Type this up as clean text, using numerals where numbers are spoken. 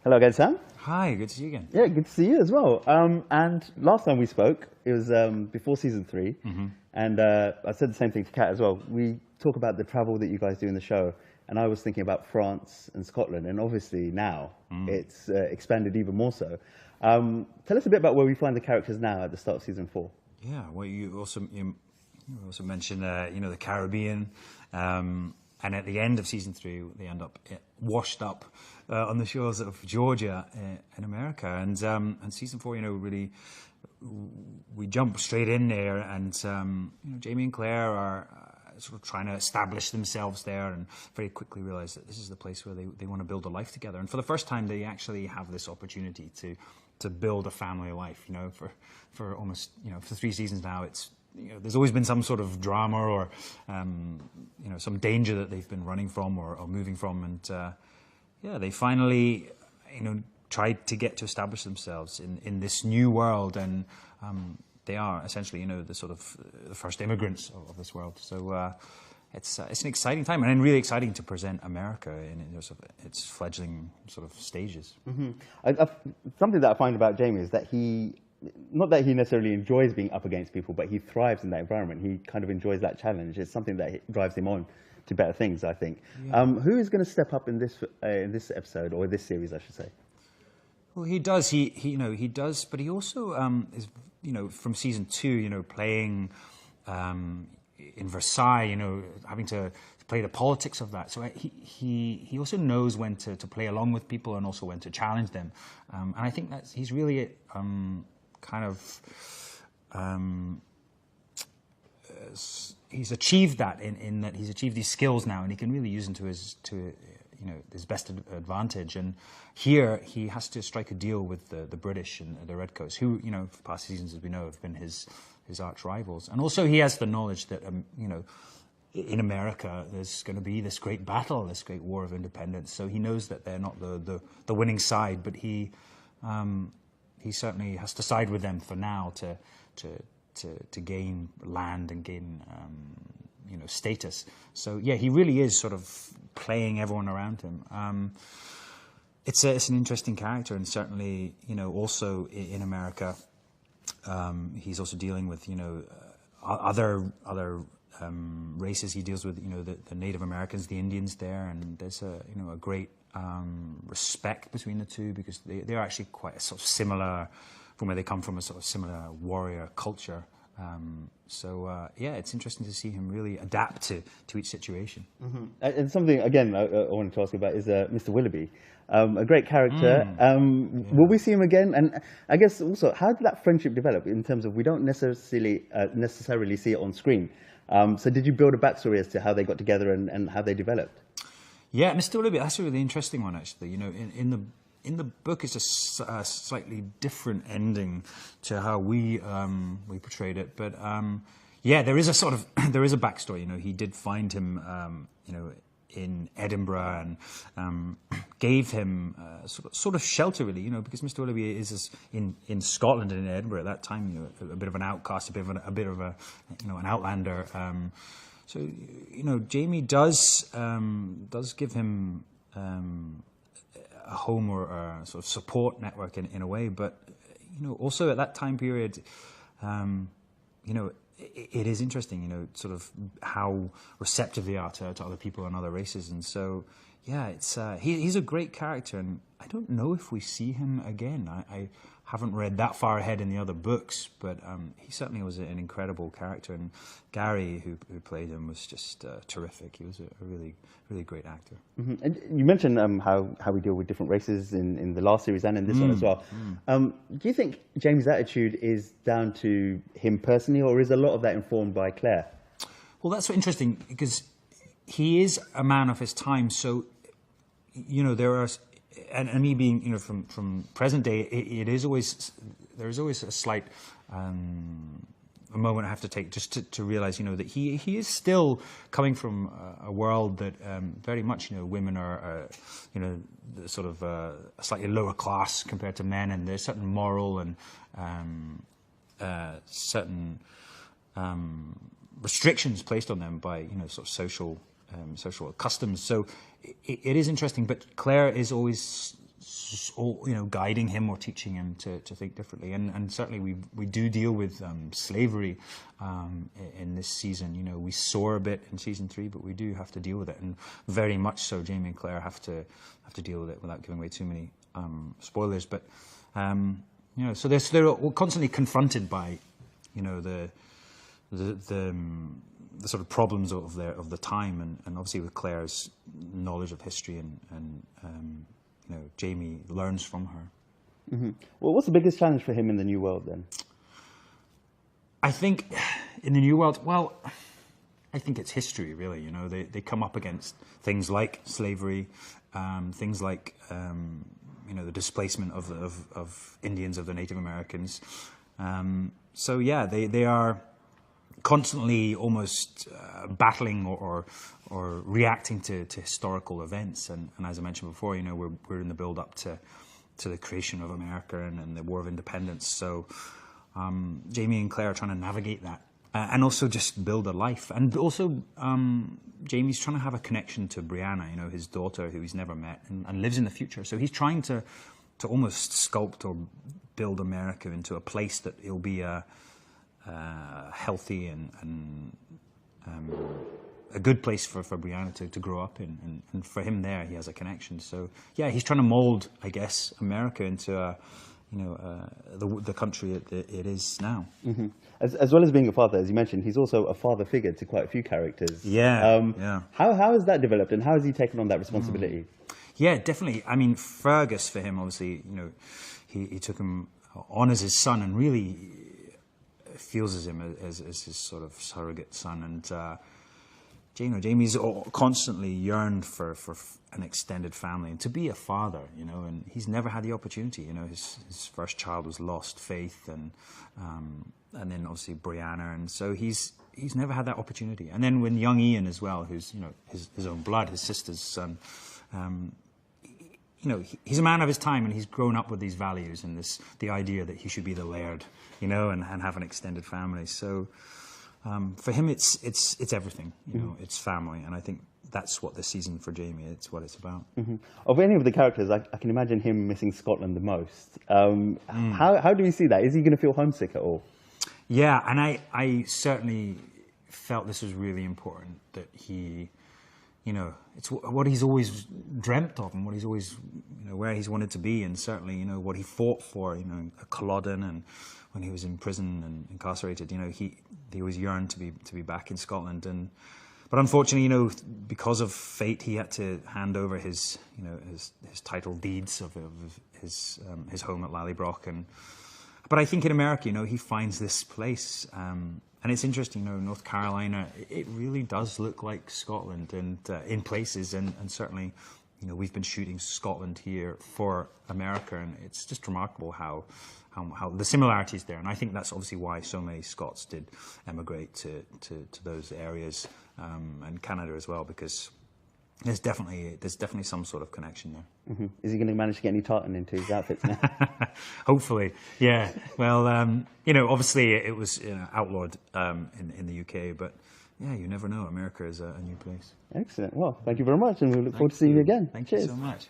Hello again, Sam. Hi, good to see you again. Yeah, good to see you as well. And last time we spoke, it was before season 3, and I said the same thing to Kat as well. We talk about the travel that you guys do in the show, and I was thinking about France and Scotland, and obviously now it's expanded even more so. Tell us a bit about where we find the characters now at the start of season 4. Yeah, well, you also mentioned the Caribbean, and at the end of season 3, they end up washed up on the shores of Georgia in America, and season 4, really we jump straight in there, and Jamie and Claire are sort of trying to establish themselves there, and very quickly realize that this is the place where they want to build a life together. And for the first time, they actually have this opportunity to build a family life. For almost for 3 seasons now, it's there's always been some sort of drama or some danger that they've been running from or moving from, and they finally tried to get to establish themselves in this new world, and they are essentially the sort of the first immigrants of this world. So it's an exciting time, and really exciting to present America in its fledgling sort of stages. Something that I find about Jamie is that not that he necessarily enjoys being up against people, but he thrives in that environment. He kind of enjoys that challenge. It's something that drives him on to better things, I think. Yeah. Who is going to step up in this episode, or this series, I should say? Well, he does. He does, but he also is, from season 2, playing in Versailles, having to play the politics of that. So he also knows when to play along with people and also when to challenge them. And I think that he's really he's achieved that in that he's achieved these skills now, and he can really use them to his best advantage. And here he has to strike a deal with the British and the Redcoats, who for past seasons, as we know, have been his arch rivals. And also he has the knowledge that in America there's going to be this great battle, this great war of independence. So he knows that they're not the winning side, but he certainly has to side with them for now to gain land and gain status. So yeah, he really is sort of playing everyone around him. It's an interesting character, and certainly also in America, he's also dealing with other races. He deals with the Native Americans, the Indians there, and there's a great respect between the two, because they're actually quite a sort of similar, from where they come from, a sort of similar warrior culture. It's interesting to see him really adapt to each situation. And something, again, I wanted to ask you about is Mr. Willoughby. A great character. Will we see him again? And I guess also, how did that friendship develop in terms of, we don't necessarily see it on screen. So did you build a backstory as to how they got together and how they developed? Yeah, Mr. Willoughby, that's a really interesting one, actually. In the book, it's a slightly different ending to how we portrayed it. But there is a backstory. He did find him, in Edinburgh, and gave him sort of shelter, really. Because Mr. Willoughby is in Scotland and in Edinburgh at that time, a bit of an outcast, a bit of an outlander. So Jamie does give him a home or a sort of support network in a way, but also at that time period, it is interesting, sort of how receptive they are to other people and other races. And so it's he's a great character, and I don't know if we see him again. I haven't read that far ahead in the other books, but he certainly was an incredible character, and Gary, who played him, was just terrific. He was a really, really great actor. And you mentioned how we deal with different races in the last series and in this one as well. Do you think Jamie's attitude is down to him personally, or is a lot of that informed by Claire? Well, that's interesting, because he is a man of his time. So, there are... And me being, from present day, there's always a slight a moment I have to take just to realize, that he is still coming from a world that very much, women are, sort of a slightly lower class compared to men, and there's certain moral and certain restrictions placed on them by, sort of social customs. So it is interesting, but Claire is always guiding him or teaching him to think differently. And certainly we do deal with slavery in this season. You know, we soar a bit in season 3, but we do have to deal with it, and very much so. Jamie and Claire have to deal with it without giving away too many spoilers. But you know, so they're constantly confronted by, you know, the sort of problems of the time, and obviously with Claire's knowledge of history, and you know, Jamie learns from her. Mm-hmm. Well, what's the biggest challenge for him in the new world then? I think in the new world, well, I think it's history really. You know, they come up against things like slavery, things like you know, the displacement of Indians, of the Native Americans. So yeah, they are constantly almost battling or reacting to historical events, and as I mentioned before, you know, we're in the build up to the creation of America and the War of Independence. So Jamie and Claire are trying to navigate that, and also just build a life. And also Jamie's trying to have a connection to Brianna, you know, his daughter, who he's never met and lives in the future. So he's trying to almost sculpt or build America into a place that it'll be a healthy and a good place for Brianna to grow up in, and for him there, he has a connection. So yeah, he's trying to mold, I guess, America into a, you know, the country it is now. Mm-hmm. As well as being a father, as you mentioned, he's also a father figure to quite a few characters. Yeah. Yeah. How has that developed, and how has he taken on that responsibility? Yeah, definitely. I mean, Fergus, for him, obviously, you know, he took him on as his son, and really feels as him as his sort of surrogate son. And Jamie's constantly yearned for an extended family and to be a father, you know, and he's never had the opportunity. You know, his first child was lost, Faith, and then obviously Brianna, and so he's never had that opportunity. And then when young Ian as well, who's, you know, his own blood, his sister's son, you know, he's a man of his time, and he's grown up with these values and the idea that he should be the laird, you know, and have an extended family. So for him, it's everything, you know, it's family, and I think that's what this season for Jamie, it's what it's about. Mm-hmm. Of any of the characters, I can imagine him missing Scotland the most. How do we see that? Is he going to feel homesick at all? Yeah, and I certainly felt this was really important, that he, you know, it's what he's always dreamt of, and what he's always, you know, where he's wanted to be, and certainly, you know, what he fought for, you know, at Culloden, and when he was in prison and incarcerated, you know, he always yearned to be back in Scotland. But unfortunately, you know, because of fate, he had to hand over his, you know, his title deeds of his home at Lallybroch. But I think in America, you know, he finds this place. And it's interesting, you know, North Carolina, it really does look like Scotland, and in places, and certainly, you know, we've been shooting Scotland here for America, and it's just remarkable how the similarities there. And I think that's obviously why so many Scots did emigrate to those areas, and Canada as well, because there's definitely some sort of connection there. Mm-hmm. Is he going to manage to get any tartan into his outfits now? Hopefully, yeah. Well, you know, obviously it was, you know, outlawed in the UK, but yeah, you never know. America is a new place. Excellent. Well, thank you very much, and we look forward to seeing you again. Thank Cheers. you so much.